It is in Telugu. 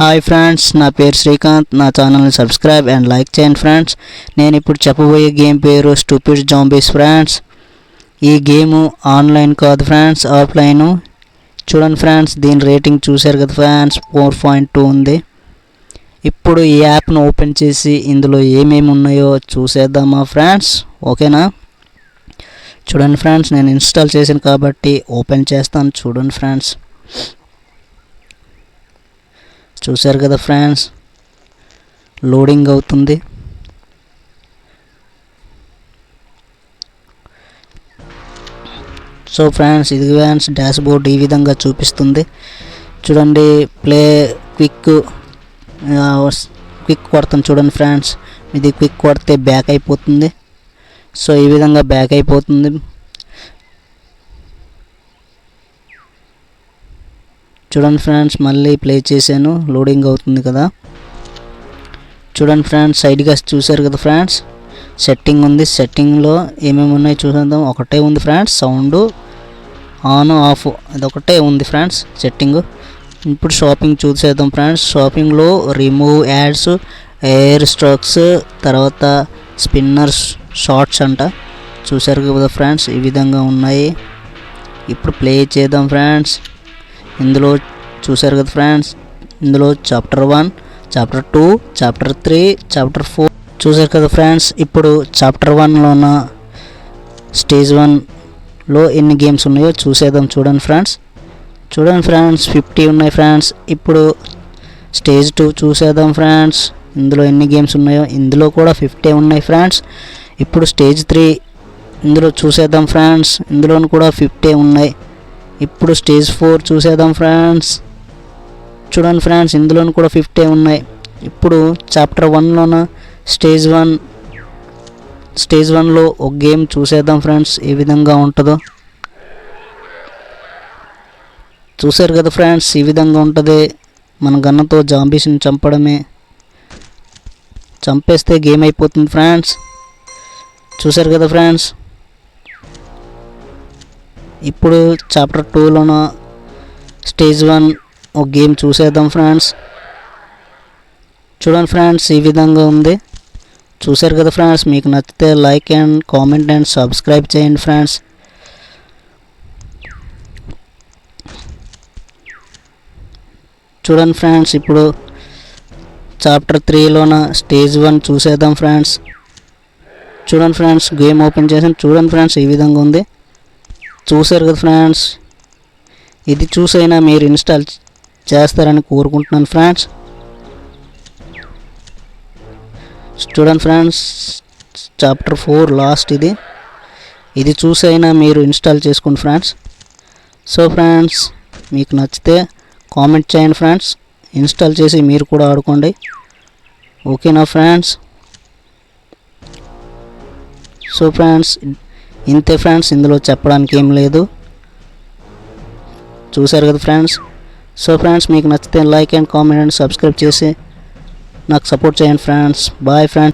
హాయ్ ఫ్రెండ్స్, నా పేరు శ్రీకాంత్. నా ఛానల్ని సబ్స్క్రైబ్ అండ్ లైక్ చేయండి ఫ్రెండ్స్. నేను ఇప్పుడు చెప్పబోయే గేమ్ పేరు స్టూపిడ్ జాంబీస్ ఫ్రెండ్స్. ఈ గేము ఆన్లైన్ కాదు ఫ్రెండ్స్, ఆఫ్లైను. చూడండి ఫ్రెండ్స్, దీని రేటింగ్ చూశారు కదా ఫ్రెండ్స్, 4.2 ఉంది. ఇప్పుడు ఈ యాప్ను ఓపెన్ చేసి ఇందులో ఏమేమి ఉన్నాయో చూసేద్దామా ఫ్రెండ్స్? ఓకేనా? చూడండి ఫ్రెండ్స్, నేను ఇన్స్టాల్ చేశాను కాబట్టి ఓపెన్ చేస్తాను. చూడండి ఫ్రెండ్స్, చూశారు కదా ఫ్రెండ్స్, లోడింగ్ అవుతుంది. సో ఫ్రెండ్స్, ఇది ఫ్రెండ్స్ డాష్ బోర్డ్ ఈ విధంగా చూపిస్తుంది. చూడండి, ప్లే క్విక్ కొడతాను. చూడండి ఫ్రెండ్స్, ఇది క్విక్ కొడితే బ్యాక్ అయిపోతుంది. సో ఈ విధంగా బ్యాక్ అయిపోతుంది. చూడండి ఫ్రెండ్స్, మళ్ళీ ప్లే చేశాను, లోడింగ్ అవుతుంది కదా. చూడండి ఫ్రెండ్స్, సైడ్గా చూశారు కదా ఫ్రెండ్స్, సెట్టింగ్ ఉంది. సెట్టింగ్లో ఏమేమి ఉన్నాయి చూసేద్దాం. ఒకటే ఉంది ఫ్రెండ్స్, సౌండ్ ఆన్ ఆఫ్ అదొకటే ఉంది ఫ్రెండ్స్ సెట్టింగ్. ఇప్పుడు షాపింగ్ చూసేద్దాం ఫ్రెండ్స్. షాపింగ్లో రిమూవ్ యాడ్స్, ఎయిర్ స్ట్రోక్స్, తర్వాత స్పిన్నర్స్ షార్ట్స్ అంట. చూశారు కదా ఫ్రెండ్స్, ఈ విధంగా ఉన్నాయి. ఇప్పుడు ప్లే చేద్దాం ఫ్రెండ్స్. ఇందులో చూశారు కదా ఫ్రెండ్స్, ఇందులో చాప్టర్ 1, చాప్టర్ 2, చాప్టర్ 3, చాప్టర్ 4 చూశారు కదా ఫ్రెండ్స్. ఇప్పుడు చాప్టర్ 1లోన స్టేజ్ 1లో ఎన్ని గేమ్స్ ఉన్నాయో చూసేద్దాం. చూడండి ఫ్రెండ్స్, 50 ఉన్నాయి ఫ్రెండ్స్. ఇప్పుడు స్టేజ్ 2 చూసేద్దాం ఫ్రెండ్స్, ఇందులో ఎన్ని గేమ్స్ ఉన్నాయో. ఇందులో కూడా 50 ఉన్నాయి ఫ్రెండ్స్. ఇప్పుడు స్టేజ్ 3 ఇందులో చూసేద్దాం ఫ్రెండ్స్, ఇందులో కూడా 50 ఉన్నాయి. ఇప్పుడు స్టేజ్ 4 చూసేద్దాం ఫ్రెండ్స్. చూడండి ఫ్రెండ్స్, ఇందులో కూడా 50 ఉన్నాయి. ఇప్పుడు చాప్టర్ 1లోన స్టేజ్ 1లో ఒక గేమ్ చూసేద్దాం ఫ్రెండ్స్, ఏ విధంగా ఉంటుందో. చూశారు కదా ఫ్రెండ్స్, ఈ విధంగా ఉంటుంది. మన గన్నతో జాంబీస్ని చంపడమే. చంపేస్తే గేమ్ అయిపోతుంది ఫ్రెండ్స్. చూశారు కదా ఫ్రెండ్స్. ఇప్పుడు చాప్టర్ 2లోన స్టేజ్ 1 ఒక గేమ్ చూసేద్దాం ఫ్రెండ్స్. చూడండి ఫ్రెండ్స్, ఈ విధంగా ఉంది. చూశారు కదా ఫ్రెండ్స్, మీకు నచ్చితే like and comment and subscribe చేయండి ఫ్రెండ్స్. చూడండి ఫ్రెండ్స్, ఇప్పుడు చాప్టర్ 3లోన స్టేజ్ 1 చూసేద్దాం ఫ్రెండ్స్. చూడండి ఫ్రెండ్స్, గేమ్ ఓపెన్ చేసాను. చూడండి ఫ్రెండ్స్, ఈ విధంగా ఉంది. చూశారు కదా ఫ్రెండ్స్, ఇది చూసైనా మీరు ఇన్స్టాల్ చేస్తారని కోరుకుంటున్నాను ఫ్రెండ్స్. చూడండి ఫ్రెండ్స్, చాప్టర్ 4 లాస్ట్ ఇది చూసైనా మీరు ఇన్స్టాల్ చేసుకోండి ఫ్రెండ్స్. సో ఫ్రెండ్స్, మీకు నచ్చితే కామెంట్ చేయండి ఫ్రెండ్స్, ఇన్స్టాల్ చేసి మీరు కూడా ఆడుకోండి. ఓకేనా ఫ్రెండ్స్? సో ఫ్రెండ్స్, ఇంతే ఫ్రెండ్స్, ఇందులో చెప్పడానికి ఏం లేదు. చూశారు కదా ఫ్రెండ్స్. సో ఫ్రెండ్స్, మీకు నచ్చితే like and comment and subscribe చేసి నాకు సపోర్ట్ చేయండి ఫ్రెండ్స్. Bye friends.